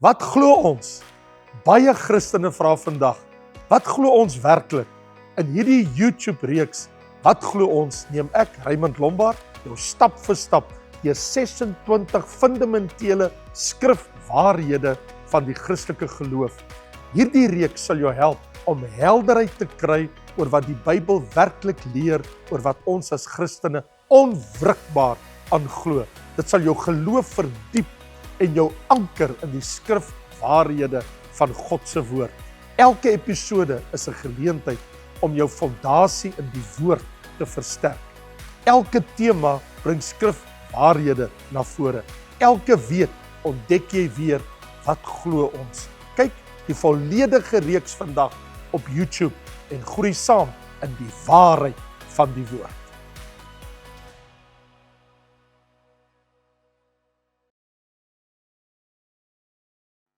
Wat glo ons? Baie Christene vra vandag, wat glo ons werklik? In hierdie YouTube-reeks, wat glo ons, neem ek, Raymond Lombard, jou stap vir stap deur 26 fundamentele skrifwaarhede van die Christelike geloof. Hierdie reeks sal jou help om helderheid te kry oor wat die Bybel werklik leer oor wat ons as Christene onwrikbaar aan glo. Dit sal jou geloof verdiep en jou anker in die skrifwaarhede van God se woord. Elke episode is 'n geleentheid om jou fondasie in die woord te versterk. Elke tema bring skrifwaarhede na vore. Elke week ontdek jy weer wat glo ons. Kyk die volledige reeks vandag op YouTube en groei saam in die waarheid van die woord.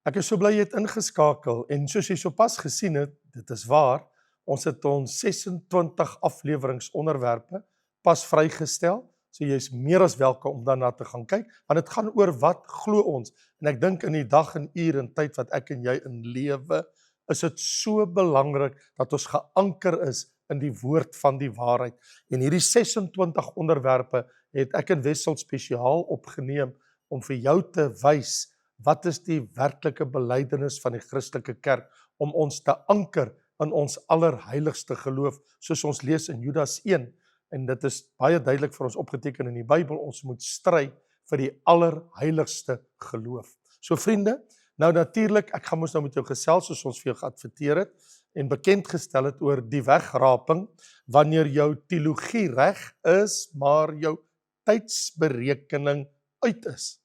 Ek is so bly jy het ingeskakel en soos jy sopas gesien het, dit is waar, ons het ons 26 afleweringsonderwerpe pas vrygestel, so jy is meer as welkom om daarna te gaan kyk, want dit gaan oor wat glo ons, en ek dink in die dag en uur en tyd wat ek en jy in lewe, is dit so belangrik dat ons geanker is in die woord van die waarheid, en hierdie 26 onderwerpe het ek en Wessel spesiaal opgeneem om vir jou te wys wat is die werklike belydenis van die Christelike kerk om ons te anker in ons allerheiligste geloof, soos ons lees in Judas 1, en dit is baie duidelik vir ons opgeteken in die Bybel, ons moet stry vir die allerheiligste geloof. So vriende, nou natuurlik, ek gaan mos nou met jou gesels, soos ons vir jou geadverteer het, en bekend gestel het oor die wegraping, wanneer jou teologie reg is, maar jou tydsberekening uit is.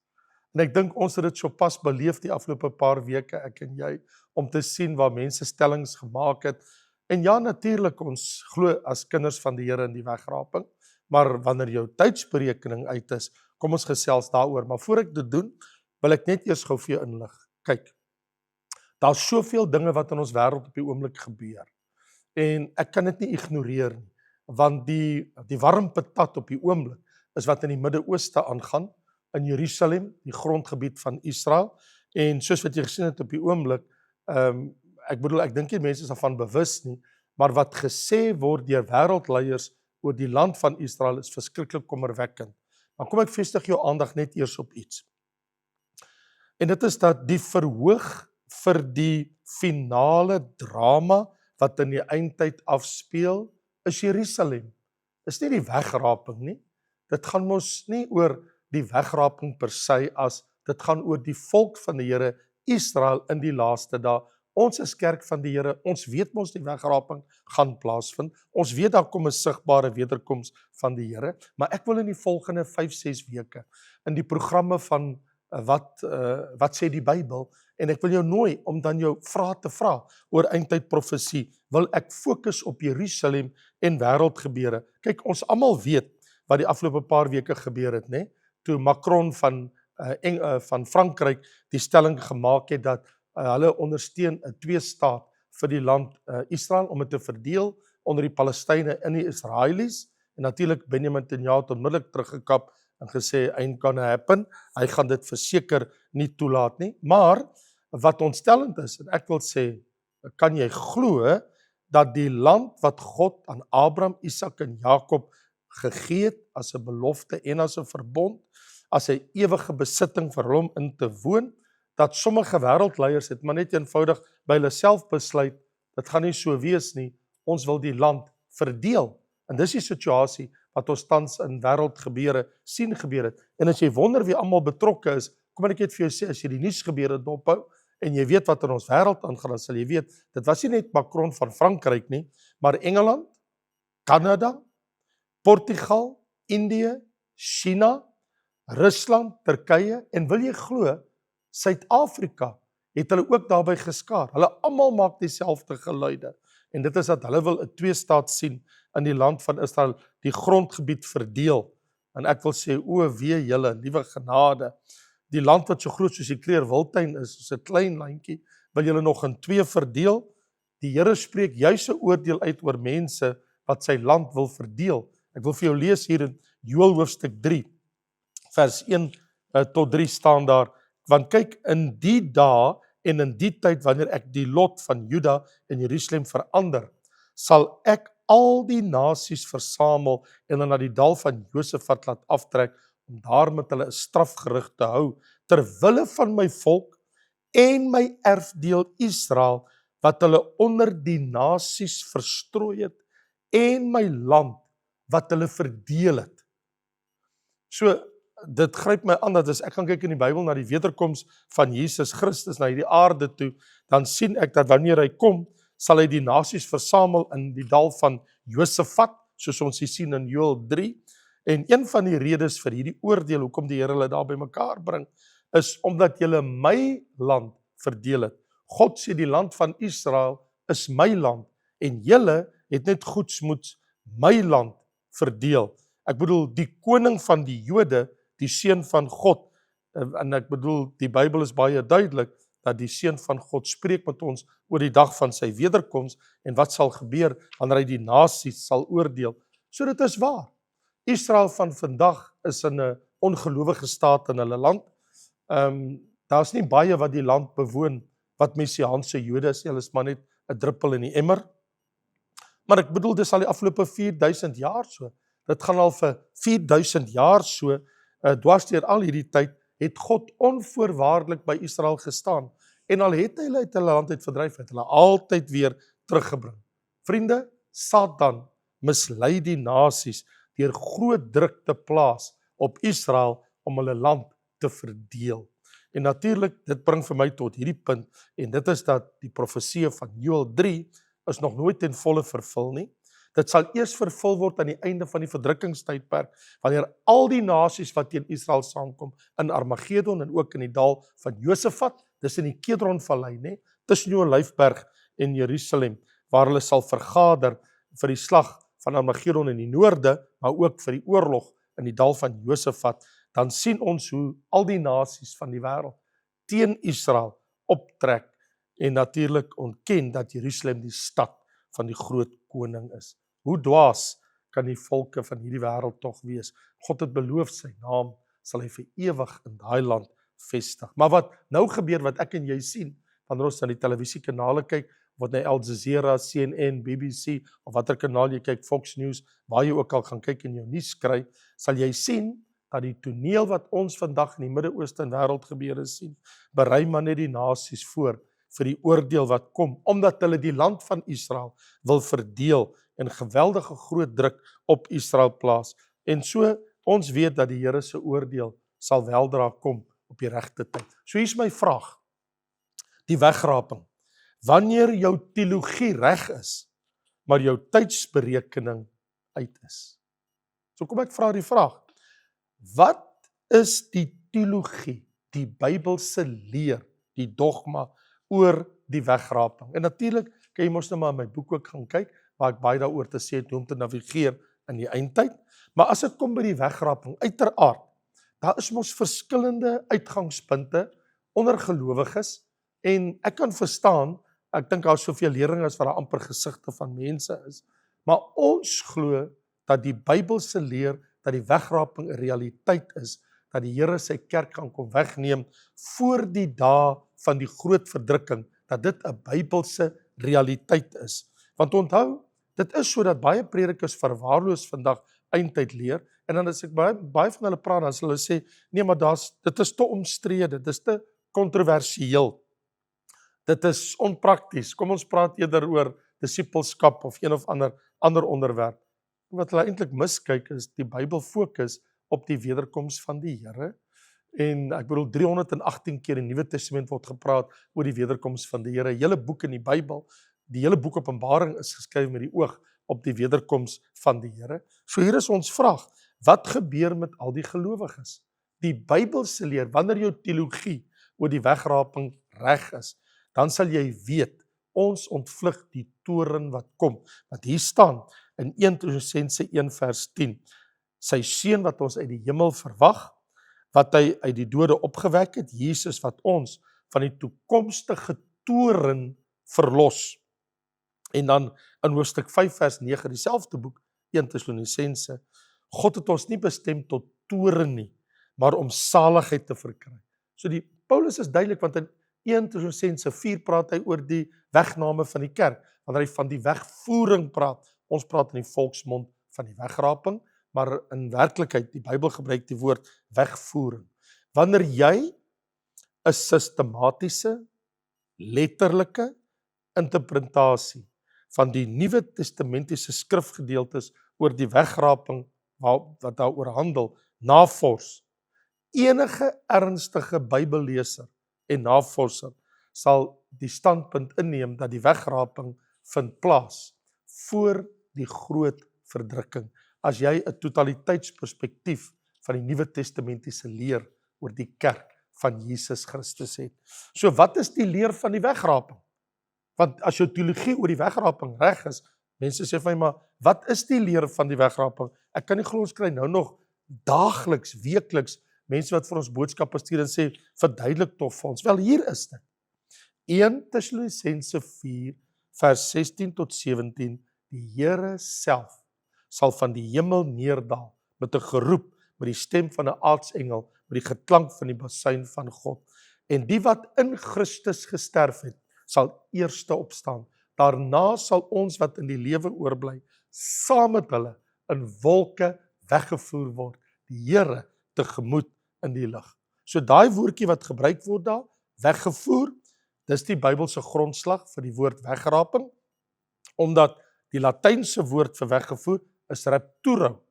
En ek dink ons het dit so pas beleef die afgelope paar weke, ek en jy, om te sien waar mense stellings gemaak het. En ja, natuurlik, ons glo as kinders van die Here in die wegraping, maar wanneer jou tydsberekening uit is, kom ons gesels daaroor. Maar voor ek dit doen, wil ek net eers gou vir jou inlig. Kyk, daar is soveel dinge wat in ons wêreld op die oomblik gebeur. En ek kan dit nie ignoreer nie, want die warm patat op die oomblik is wat in die Midde-Ooste aangaan, in Jerusalem, die grondgebied van Israel, en soos wat jy gesien het op die oomblik, ek dink nie mense is daarvan bewus nie, maar wat gesê word deur wêreldleiers oor die land van Israel is verskriklik kommerwekkend. Maar kom ek vestig jou aandag net eers op iets. En dit is dat die verhoog vir die finale drama wat in die eindtyd afspeel, is Jerusalem. Is nie die wegraping nie. Dit gaan mos nie oor die wegraping per se as, dit gaan oor die volk van die Here, Israel in die laaste dae. Ons is kerk van die Here, ons weet mos die wegraping gaan plaasvind, ons weet daar kom 'n sigbare wederkoms van die Here, maar ek wil in die volgende 5-6 weke, in die programme van wat sê die Bybel, en ek wil jou nooi om dan jou vrae te vra oor eindtyd profesie, wil ek fokus op Jerusalem en wêreldgebeure. Kyk, ons almal weet wat die afgelope paar weke gebeur het, né? Toe Macron van Frankryk die stelling gemaak het dat hulle ondersteun 'n twee-staat vir die land Israel om dit te verdeel onder die Palestynë en die Israelies, en natuurlik Benjamin Netanyahu het onmiddellik teruggekap en gesê ain't gonna happen, hy gaan dit verseker nie toelaat nie, maar wat ontstellend is, en ek wil sê, kan jy glo dat die land wat God aan Abraham, Isak en Jakob gegee het as 'n belofte en as 'n verbond, as 'n ewige besitting vir hom in te woon, dat sommige wêreldleiers het maar net eenvoudig by hulle self besluit, dit gaan nie so wees nie, ons wil die land verdeel. En dis die situasie wat ons tans in wêreldgebeure sien gebeur het. En as jy wonder wie almal betrokke is, kom ek net vir jou sê, as jy die nuusgebeure dophou, en jy weet wat in ons wêreld aangaan, dan sal jy weet, dit was nie net Macron van Frankryk nie, maar Engeland, Kanada, Portugal, Indië, China, Rusland, Turkye, en wil jy glo, Suid-Afrika het hulle ook daarby geskaar. Hulle almal maak dieselfde geluide. En dit is dat hulle wil 'n twee-staat sien in die land van Israel, die grondgebied verdeel. En ek wil sê, o wee julle, liewe genade, die land wat so groot soos die Kleurwiltuin is 'n klein landjie, wil julle nog in twee verdeel? Die Here spreek juis 'n oordeel uit oor mense wat sy land wil verdeel. Ek wil vir jou lees hier in Joël hoofstuk 3, vers 1 tot 3 staan daar, Want kyk, in die dae en in die tyd wanneer ek die lot van Juda en Jerusalem verander, sal ek al die nasies versamel en dan na die dal van Josafat laat aftrek om daar met hulle 'n strafgerig te hou ter wille van my volk en my erfdeel Israel wat hulle onder die nasies verstrooi het en my land wat hulle verdeel het. So dit gryp my aan dat as ek gaan kyk in die Bybel na die wederkoms van Jesus Christus na hierdie aarde toe, dan sien ek dat wanneer hy kom, sal hy die nasies versamel in die dal van Josafat, soos ons hier sien in Joël 3. En een van die redes vir hierdie oordeel, hoekom die Here hulle daar bymekaar bring, is omdat julle my land verdeel het. God sê die land van Israel is my land en julle het net goedsmoeds my land verdeel. Ek bedoel die koning van die Jode, die seun van God, en ek bedoel die Bybel is baie duidelik dat die seun van God spreek met ons oor die dag van sy wederkoms en wat sal gebeur wanneer hy die nasies sal oordeel. So dit is waar. Israel van vandag is in 'n ongelowige staat in hulle land. Daar's nie baie wat die land bewoon wat messiaanse Jode is, hulle is maar net 'n druppel in die emmer. Maar ek bedoel dis al die afgelope 4000 jaar so. Dit gaan al vir 4000 jaar so, dwars deur al hierdie tyd het God onvoorwaardelik by Israel gestaan en al het hy hulle uit hulle land uit verdryf, het hulle altyd weer teruggebring. Vriende, Satan mislei die nasies deur groot druk te plaas op Israel om hulle land te verdeel. En natuurlik, dit bring vir my tot hierdie punt, en dit is dat die profeseë van Joël 3 is nog nooit ten volle vervul nie. Dit sal eers vervul word aan die einde van die verdrukkingstydperk, wanneer al die nasies wat teen Israel saamkom, in Armageddon en ook in die dal van Josafat, dis in die Kedronvallei, né, tussen Olyfberg en Jerusalem, waar hulle sal vergader vir die slag van Armageddon in die noorde, maar ook vir die oorlog in die dal van Josafat, dan sien ons hoe al die nasies van die wêreld teen Israel optrek en natuurlik ontken dat Jerusalem die stad van die groot koning is. Hoe dwaas kan die volke van hierdie wêreld tog wees? God het beloof sy naam sal hy vir ewig in daai land vestig. Maar wat nou gebeur, wat ek en jy sien, wanneer ons na die televisiekanale kyk, wat na Al Jazeera, CNN, BBC, of watter kanaal jy kyk, Fox News, waar jy ook al gaan kyk en jou nuus kry, sal jy sien dat die toneel wat ons vandag in die Midde-Ooste en wêreldgebeure sien, berei maar net die nasies voor vir die oordeel wat kom, omdat hulle die land van Israel wil verdeel en geweldige groot druk op Israel plaas. En so, ons weet dat die Here se oordeel sal weldra kom op die regte tyd. So hier is my vraag, die wegraping. Wanneer jou teologie reg is, maar jou tydsberekening uit is. So kom ek vra die vraag, wat is die teologie, die Bybelse leer, die dogma oor die wegraping? En natuurlik kan jy mos nou maar in my boek ook gaan kyk, waar ek baie daaroor te sê het, hoe om te navigeer in die eindtyd. Maar as dit kom by die wegraping, uiteraard, daar is mos verskillende uitgangspunte onder gelowiges, en ek kan verstaan, ek dink daar is soveel lering as wat daar amper gesigte van mense is, maar ons glo dat die Bybelse leer, dat die wegraping 'n realiteit is, dat die Here sy kerk gaan kom wegneem voor die dae van die groot verdrukking, dat dit 'n Bybelse realiteit is. Want onthou, dit is so dat baie predikers verwaarloos vandag eindtyd leer, en dan as ek baie van hulle praat, dan sal hulle sê, nee, maar dit is te omstrede, dit is te kontroversieel, dit is onprakties, kom ons praat eerder oor disippelskap of een of ander onderwerp. Wat hulle eintlik miskyk is, die Bybel fokus op die wederkoms van die Here, en ek bedoel 318 keer in die Nuwe Testament word gepraat oor die wederkoms van die Here. Hele boek in die Bybel, die hele boek Openbaring is geskryf met die oog op die wederkoms van die Here. So hier is ons vraag, wat gebeur met al die gelowiges? Die Bybelse leer, wanneer jou teologie oor die wegraping reg is, dan sal jy weet, ons ontvlug die toorn wat kom. Want hier staan in 1 Tessalonisense 1 vers 10, sy seun wat ons uit die hemel verwag, wat hy uit die dode opgewek het, Jesus wat ons van die toekomstige toorn verlos. En dan in hoofstuk 5 vers 9, dieselfde boek, 1 Tessalonisense, God het ons nie bestem tot toorn nie, maar om saligheid te verkry. So die Paulus is duidelik, want in 1 Tessalonisense 4 praat hy oor die wegname van die kerk, wanneer hy van die wegvoering praat. Ons praat in die volksmond van die wegraping, maar in werklikheid, die Bybel gebruik die woord wegvoering. Wanneer jy 'n sistematiese, letterlike interpretasie van die Nuwe Testamentiese skrifgedeeltes oor die wegraping wat daaroor handel, navors. Enige ernstige Bybelleser en navorser sal die standpunt inneem dat die wegraping vind plaas voor die groot verdrukking. As jy 'n totaliteitsperspektief van die Nuwe Testamentiese leer oor die kerk van Jesus Christus het. So wat is die leer van die wegraping? Want as jou teologie oor die wegraping reg is, mense sê vir my, maar wat is die leer van die wegraping? Ek kan nie glo ons kry nou nog daagliks, weekliks, mense wat vir ons boodskappe stuur en sê, verduidelik tog vir ons. Wel, hier is dit. 1 Tessalonisense 4, vers 16 tot 17, die Here self sal van die hemel neerdal met 'n geroep, met die stem van 'n aartsengel, met die geklank van die basuin van God. En die wat in Christus gesterf het, sal eerste opstaan. Daarna sal ons wat in die lewe oorbly, saam met hulle in wolke weggevoer word, die Here tegemoet in die lig. So daai woordjie wat gebruik word daar, weggevoer, dis die Bybelse grondslag vir die woord wegraping, omdat die Latynse woord vir weggevoer is rapturo.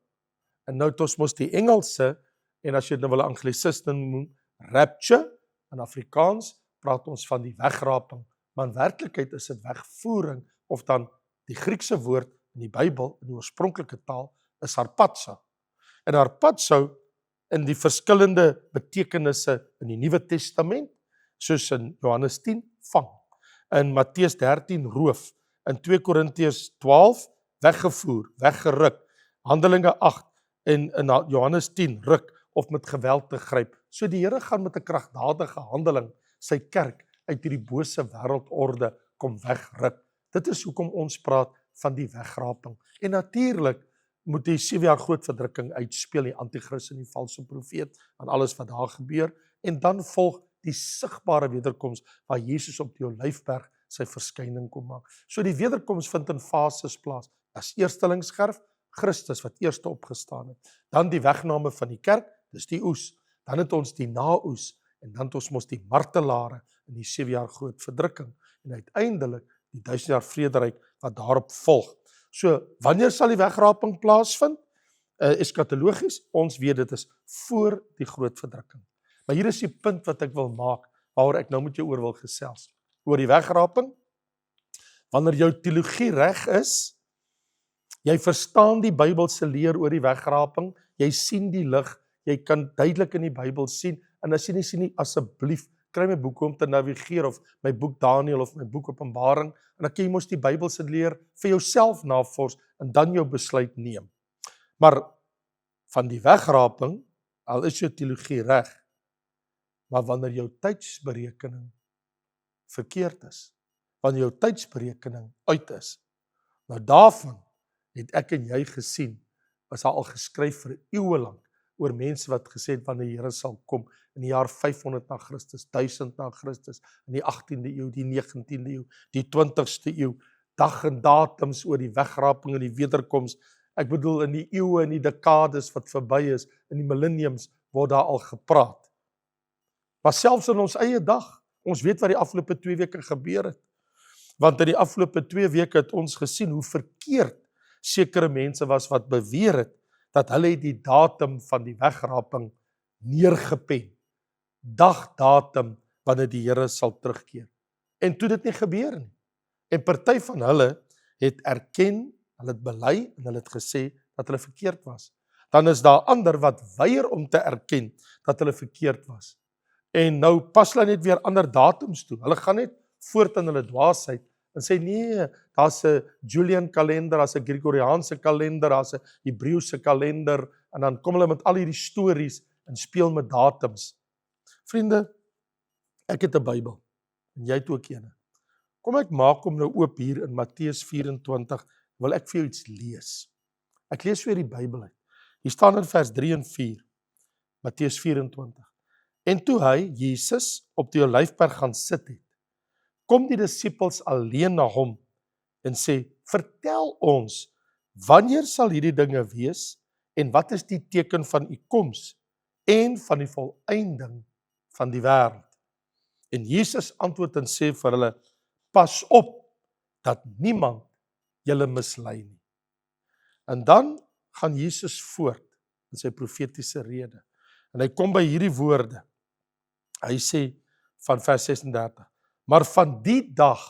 En nou het ons mos die Engelse, en as jy dit nou wil anglisisme noem, rapture, in Afrikaans praat ons van die wegraping, maar in werklikheid is dit wegvoering, of dan die Griekse woord in die Bybel, in die oorspronklike taal, is harpazo. En harpazo in die verskillende betekenisse in die Nuwe Testament, soos in Johannes 10, vang, in Matteus 13, roof, in 2 Korintiërs 12, weggevoer, weggeruk, Handelinge 8, en in Johannes 10, ruk, of met geweld te gryp. So die Here gaan met 'n kragdadige handeling sy kerk uit hierdie bose wêreldorde kom wegruk. Dit is hoekom ons praat van die wegraping. En natuurlik moet die 7 jaar groot verdrukking uitspeel, die anti-kris en die valse profeet, aan alles wat daar gebeur, en dan volg die sigbare wederkoms, waar Jesus op die Olyfberg sy verskyning kom maak. So die wederkoms vind in fases plaas, as eerstelingsgerf, Christus wat eerste opgestaan het, dan die wegname van die kerk, dis die oes, dan het ons die naoes, en dan het ons mos die martelare in die 7 jaar groot verdrukking, en uiteindelik die 1000 jaar vrederyk wat daarop volg. So, wanneer sal die wegraping plaasvind? Eskatologies, ons weet dit is voor die groot verdrukking. Maar hier is die punt wat ek wil maak, waaroor ek nou met jou oor wil gesels. Oor die wegraping, wanneer jou teologie reg is, jy verstaan die Bybelse leer oor die wegraping, jy sien die lig, jy kan duidelik in die Bybel sien, en as jy nie sien nie, asseblief, kry my boek om te navigeer, of my boek Daniel, of my boek Openbaring, en dan kan jy mos die Bybelse leer vir jouself navors, en dan jou besluit neem. Maar van die wegraping, al is jou teologie reg, maar wanneer jou tydsberekening verkeerd is, wanneer jou tydsberekening uit is, nou daarvan het ek en jy gesien, was al geskryf vir eeue lank, oor mense wat gesê het wanneer die Here sal kom, in die jaar 500 na Christus, 1000 na Christus, in die 18de eeu, die 19de eeu, die 20ste eeu, dag en datums oor die wegraping en die wederkoms, ek bedoel in die eeue en die dekades wat verby is, in die millenniums, word daar al gepraat. Maar selfs in ons eie dag, ons weet wat die afgelope 2 weke gebeur het, want in die afgelope 2 weke het ons gesien hoe verkeerd sekere mense was wat beweer het, dat hulle die datum van die wegraping neergepen. Dagdatum wanneer die Here sal terugkeer. En toe dit nie gebeur nie. En party van hulle het erken, hulle het bely en hulle het gesê dat hulle verkeerd was. Dan is daar ander wat weier om te erken dat hulle verkeerd was. En nou pas hulle net weer ander datums toe. Hulle gaan net voort in hulle dwaasheid en sê nee, daar's 'n Julian kalender, daar's 'n Gregoriaanse kalender, daar's 'n Hebreëse kalender, en dan kom hulle met al hierdie stories en speel met datums. Vriende, ek het 'n Bybel, en jy het ook eene. Kom ek maak hom nou oop hier in Matteus 24, wil ek vir jou iets lees. Ek lees weer die Bybel uit. Hier staan in vers 3 en 4, Matteus 24. En toe hy, Jesus, op die Olyfberg gaan sit het, kom die disippels alleen na hom en sê, vertel ons, wanneer sal hierdie dinge wees en wat is die teken van u koms en van die volëinding van die wêreld? En Jesus antwoord en sê vir hulle, pas op dat niemand julle mislei nie. En dan gaan Jesus voort in sy profetiese rede. En hy kom by hierdie woorde. Hy sê van vers 36, maar van die dag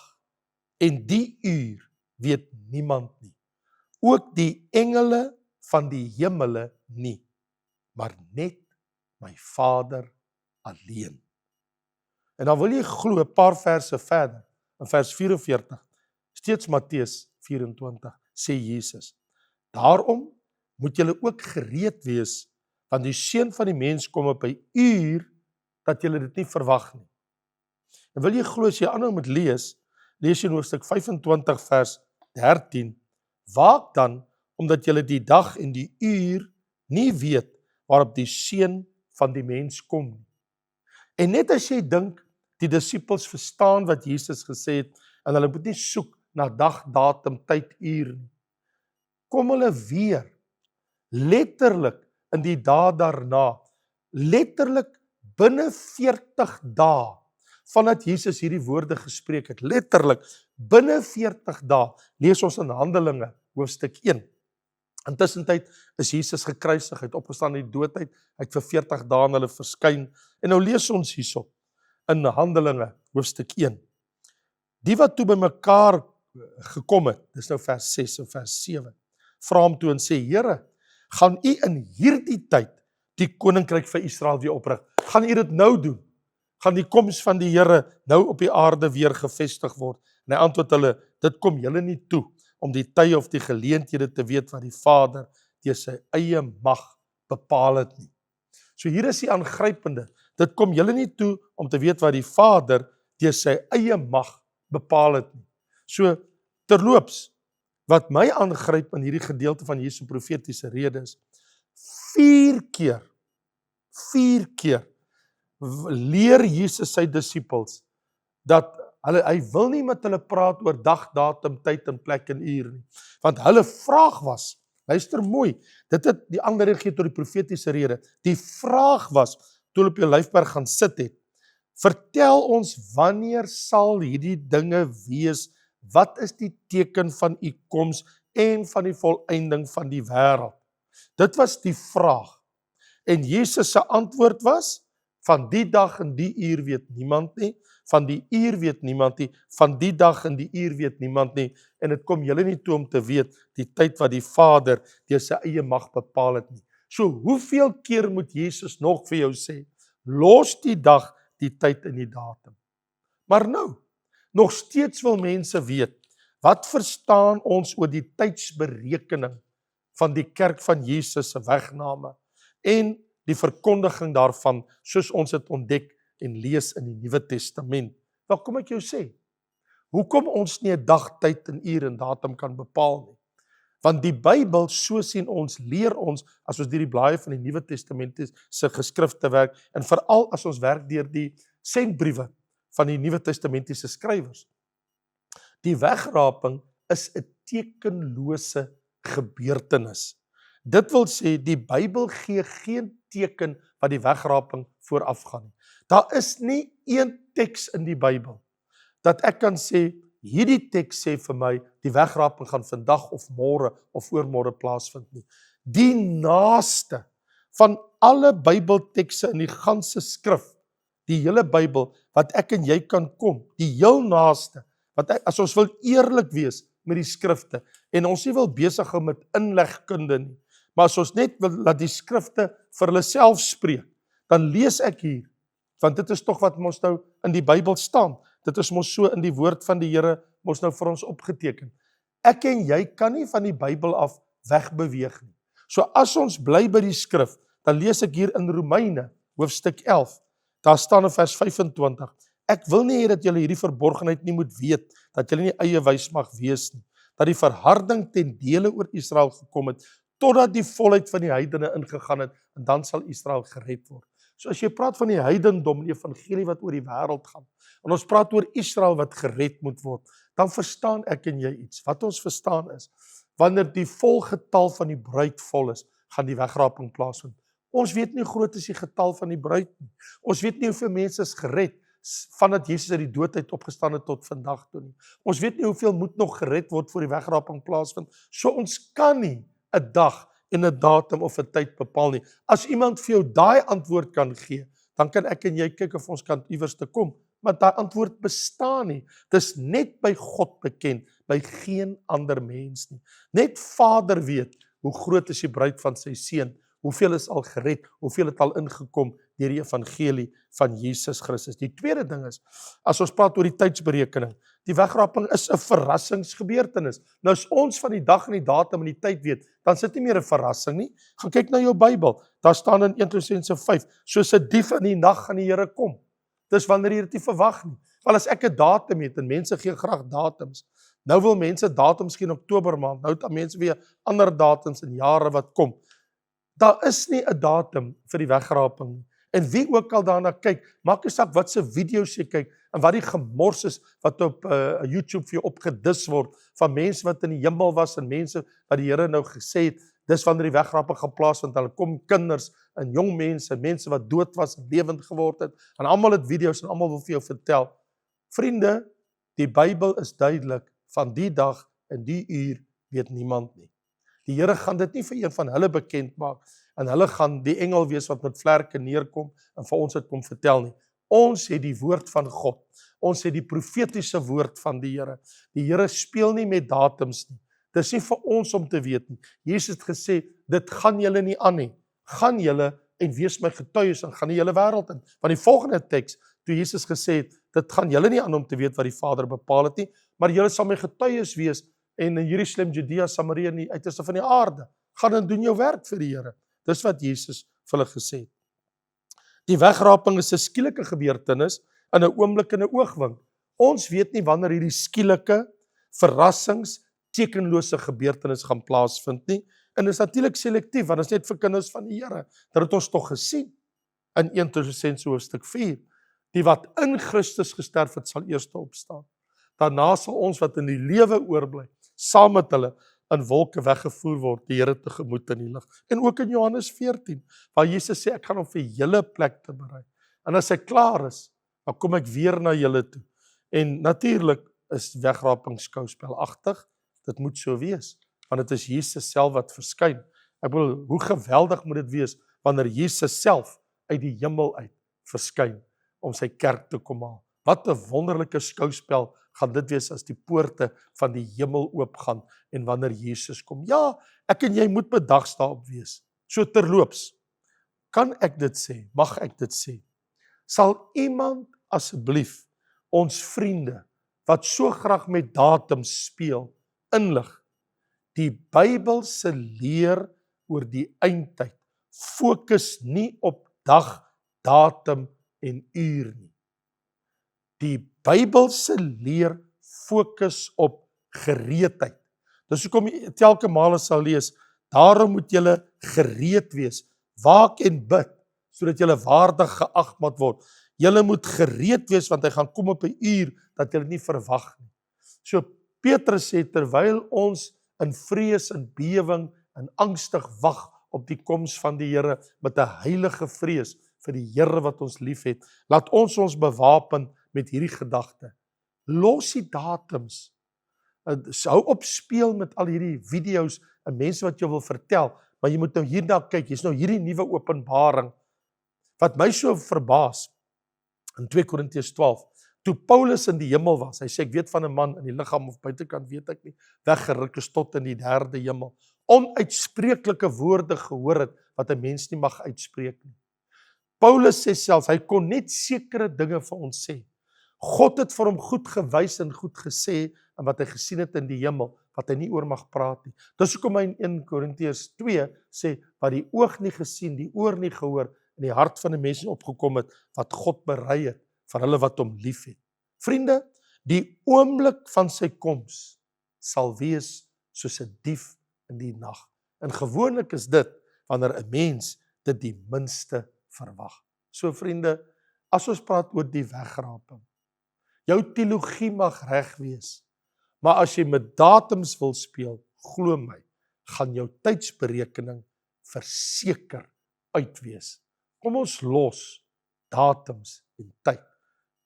en die uur weet niemand nie. Ook die engele van die hemele nie, maar net my Vader alleen. En dan wil jy glo 'n paar verse verder, in vers 44, steeds Matteus 24, sê Jesus, daarom moet julle ook gereed wees, want die Seun van die Mens kom op 'n uur, dat julle dit nie verwag nie. En wil jy glo, as jy aanhou moet lees jy in hoofstuk 25 vers 13, waak dan, omdat julle die dag en die uur nie weet, waarop die Seun van die Mens kom nie. En net as jy dink, die disippels verstaan wat Jesus gesê het, en hulle moet nie soek na dag, datum, tyd, uur nie, kom hulle weer, letterlik in die dae daarna, letterlik binne 40 dae, vandat Jesus hierdie woorde gespreek het, letterlik binne 40 dae, lees ons in Handelinge, hoofstuk 1. Intussentyd is Jesus gekruisig, hy het opgestaan uit die dood uit, hy het vir 40 dae aan hulle verskyn, en nou lees ons hierop, in Handelinge, hoofstuk 1. Die wat toe by mekaar gekom het, dis nou vers 6 en vers 7, vra hom toe en sê, Here, gaan u in hierdie tyd die koninkryk vir Israel weer oprig? Gaan u dit nou doen? Gaan die koms van die Here nou op die aarde weer gevestig word? En hy antwoord hulle, dit kom julle nie toe, om die tye of die geleenthede te weet wat die Vader deur sy eie mag bepaal het nie. So hier is die aangrypende, dit kom julle nie toe om te weet wat die Vader deur sy eie mag bepaal het nie. So terloops, wat my aangryp in hierdie gedeelte van Jesus profetiese rede is, 4 keer leer Jesus sy disippels dat hy wil nie met hulle praat oor dag, datum, tyd en plek en uur nie. Want hulle vraag was, luister mooi, dit het die ander gegee tot die profetiese rede. Die vraag was, toe hulle op die Olyfberg gaan sit het, vertel ons wanneer sal hierdie dinge wees, wat is die teken van u koms en van die volëinding van die wêreld? Dit was die vraag. En Jesus se antwoord was, van die dag en die uur weet niemand nie, van die uur weet niemand nie, van die dag en die uur weet niemand nie, en dit kom julle nie toe om te weet, die tyd wat die Vader deur sy eie mag bepaal het nie. So hoeveel keer moet Jesus nog vir jou sê, los die dag, die tyd en die datum. Maar nou, nog steeds wil mense weet, wat verstaan ons oor die tydsberekening van die kerk van Jesus se wegname en die verkondiging daarvan, soos ons het ontdek en lees in die Nuwe Testament. Wel, kom ek jou sê, hoekom ons nie 'n dag, tyd en uur en datum kan bepaal nie? Want die Bybel, so sien ons, leer ons, as ons deur die blaaie van die Nuwe Testament se geskrifte werk, en veral as ons werk deur die sendbriewe van die Nuwe Testamentiese skrywers. Die wegraping is 'n tekenlose gebeurtenis. Dit wil sê, die Bybel gee geen teken wat die wegraping voorafgaan nie. Daar is nie een teks in die Bybel dat ek kan sê, hierdie teks sê vir my, die wegraping gaan vandag of môre of oormôre plaasvind nie. Die naaste van alle Bybeltekste in die ganse skrif, die hele Bybel, wat ek en jy kan kom, die heel naaste, wat as ons wil eerlik wees met die skrifte, en ons nie wil besig hou met inlegkunde nie, maar as ons net wil laat die skrifte vir hulle self spreek, dan lees ek hier, want dit is tog wat ons nou in die Bybel staan, dit is mos so in die woord van die Here, mos nou vir ons opgeteken. Ek en jy kan nie van die Bybel af wegbeweeg nie. So as ons bly by die skrif, dan lees ek hier in Romeine, hoofstuk 11, daar staan in vers 25, ek wil nie hê dat julle hierdie verborgenheid nie moet weet, dat julle nie eie wys mag wees nie, dat die verharding ten dele oor Israel gekom het, totdat die volheid van die heidene ingegaan het, en dan sal Israel gered word. So as jy praat van die heidendom en die evangelie wat oor die wêreld gaan, en ons praat oor Israel wat gered moet word, dan verstaan ek en jy iets. Wat ons verstaan is, wanneer die volgetal van die bruid vol is, gaan die wegraping plaasvind. Ons weet nie hoe groot is die getal van die bruid nie. Ons weet nie hoeveel mense is gered vandat Jesus uit die dood uit opgestaan het tot vandag toe nie. Ons weet nie hoeveel moet nog gered word voor die wegraping plaasvind. So ons kan nie 'n dag en 'n datum of 'n tyd bepaal nie. As iemand vir jou daai antwoord kan gee, dan kan ek en jy kyk of ons kan iewers te kom. Maar daai antwoord bestaan nie. Dis net by God bekend, by geen ander mens nie. Net Vader weet hoe groot is die bruid van sy seun, hoeveel is al gered, hoeveel het al ingekom deur die evangelie van Jesus Christus. Die tweede ding is, as ons praat oor die tydsberekening, die wegraping is 'n verrassingsgebeurtenis. Nou as ons van die dag en die datum en die tyd weet, dan is dit nie meer 'n verrassing nie. Gaan kyk na jou Bybel. Daar staan in 1 Tessalonisense 5, soos 'n dief in die nag gaan die Here kom. Dis wanneer jy dit nie verwag nie. Want as ek 'n datum het, en mense gee graag datums, nou wil mense datums gee in Oktober maand, nou het mense weer ander datums in jare wat kom. Daar is nie 'n datum vir die wegraping nie. En wie ook al daarna kyk, maak nie saak wat se video's jy kyk, en wat die gemors is, wat op YouTube vir jou opgedis word, van mense wat in die hemel was, en mense wat die Here nou gesê het, dis wanneer die wegraping gaan plaasvind, hulle kom kinders, en jong mense, mense wat dood was, en lewend geword het, en almal het video's, en almal wil vir jou vertel. Vriende, die Bybel is duidelik, van die dag en die uur weet niemand nie. Die Here gaan dit nie vir een van hulle bekend maak, en hulle gaan die engel wees wat met vlerke neerkom, en vir ons dit kom vertel nie. Ons het die woord van God, ons het die profetiese woord van die Here. Die Here speel nie met datums nie. Dis nie vir ons om te weet nie. Jesus het gesê, dit gaan julle nie aan nie. Gaan julle en wees my getuies, en gaan die hele wêreld in. Want die volgende teks, toe Jesus gesê het, dit gaan julle nie aan om te weet wat die Vader bepaal het nie, maar julle sal my getuies wees, en in Jerusalem, Judea, Samaria, en die uiterste van die aarde. Gaan en doen jou werk vir die Here. Dis wat Jesus vir hulle gesê het. Die wegraping is 'n skielike gebeurtenis, in 'n oomblik en 'n oogwink. Ons weet nie wanneer hierdie skielike, verrassings, tekenlose gebeurtenis gaan plaasvind nie, en dit is natuurlik selektief, want dit is net vir kinders van die Here. Dit het ons tog gesien, in 1 Tessalonisense hoofstuk 4, die wat in Christus gesterf het, sal eers opstaan. Daarna sal ons wat in die lewe oorbly, saam met hulle in wolke weggevoer word, die Here tegemoet in die lig. En ook in Johannes 14, waar Jesus sê, ek gaan om vir julle plek te berei. En as hy klaar is, dan kom ek weer na julle toe. En natuurlik is wegraping skouspelagtig, dit moet so wees, want dit is Jesus self wat verskyn. Ek bedoel, hoe geweldig moet dit wees, wanneer Jesus self uit die hemel uit verskyn, om sy kerk te kom haal. Wat 'n wonderlike skouspel gaan dit wees as die poorte van die hemel oopgaan en wanneer Jesus kom. Ja, ek en jy moet bedags daarop wees. So terloops, kan ek dit sê, mag ek dit sê, sal iemand asseblief ons vriende, wat so graag met datums speel, inlig, die Bybelse leer oor die eindtyd, fokus nie op dag, datum en uur nie. Die Bybelse leer fokus op gereedheid. Dis hoekom jy telke male sal lees, daarom moet julle gereed wees, waak en bid, sodat julle waardig geag moet word. Julle moet gereed wees, want hy gaan kom op 'n uur, dat julle nie verwag nie. So Petrus sê, terwyl ons in vrees en bewing en angstig wag op die koms van die Here, met 'n heilige vrees vir die Here wat ons liefhet, laat ons bewapen met hierdie gedagte. Los die datums. Hou op speel met al hierdie video's en mense wat jou wil vertel, maar jy moet nou hierna kyk, jy's nou hierdie nuwe openbaring. Wat my so verbaas, in 2 Korintiërs 12, toe Paulus in die hemel was, hy sê, ek weet van 'n man in die liggaam of buitekant, weet ek nie, weggeruk is tot in die 3de hemel, onuitspreeklike woorde gehoor het, wat 'n mens nie mag uitspreek nie. Paulus sê selfs, hy kon net sekere dinge vir ons sê. God het vir hom goed gewys en goed gesê, en wat hy gesien het in die hemel, wat hy nie oor mag praat nie. Dis hoekom hy in 1 Korintiërs 2 sê, wat die oog nie gesien, die oor nie gehoor, in die hart van die mense opgekom het, wat God berei het, vir hulle wat hom lief het. Vriende, die oomblik van sy koms, sal wees soos 'n dief in die nag. En gewoonlik is dit, wanneer 'n mens dit die minste verwag. So vriende, as ons praat oor die wegraping, jou teologie mag reg wees, maar as jy met datums wil speel, glo my, gaan jou tydsberekening verseker uitwees. Kom ons los datums en tyd,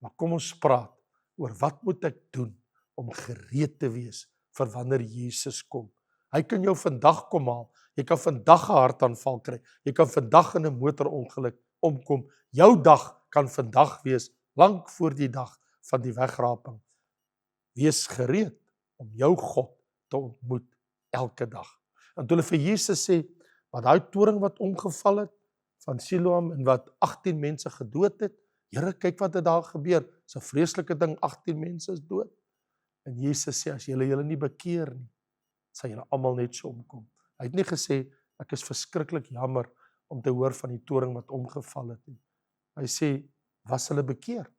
maar kom ons praat oor wat moet ek doen om gereed te wees vir wanneer Jesus kom. Hy kan jou vandag kom haal, jy kan vandag 'n hartaanval kry, jy kan vandag in 'n motorongeluk omkom, jou dag kan vandag wees, lank voor die dag van die wegraping. Wees gereed om jou God te ontmoet elke dag. En toe hulle vir Jesus sê, wat daai toring wat omgeval het, van Siloam en wat 18 mense gedood het, Here, kyk wat het daar gebeur, dis 'n vreeslike ding, 18 mense is dood. En Jesus sê, as julle nie bekeer nie, sal julle almal net so omkom. Hy het nie gesê, ek is verskriklik jammer om te hoor van die toring wat omgeval het nie. Hy sê, was hulle bekeerd?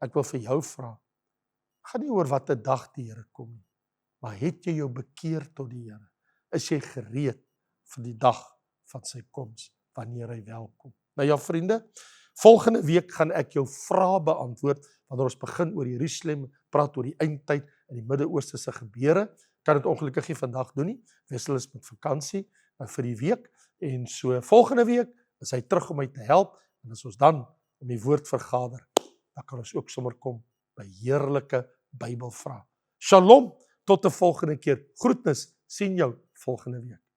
Ek wil vir jou vra, gaan nie oor wat 'n dag die Here kom nie, maar het jy jou bekeer tot die Here? Is jy gereed vir die dag van sy koms, wanneer hy welkom? Nou ja, vriende, volgende week gaan ek jou vrae beantwoord, wanneer ons begin oor Jerusalem, praat oor die eindtyd in die Midde-Ooste se gebeure. Kan dit ongelukkig nie vandag doen nie, Wessel is met vakansie vir die week, en so volgende week is hy terug om my te help, en as ons dan om die woord vergader, dan kan ons ook sommer kom by heerlike Bybelvrae. Shalom, tot 'n volgende keer. Groetnis, sien jou volgende week.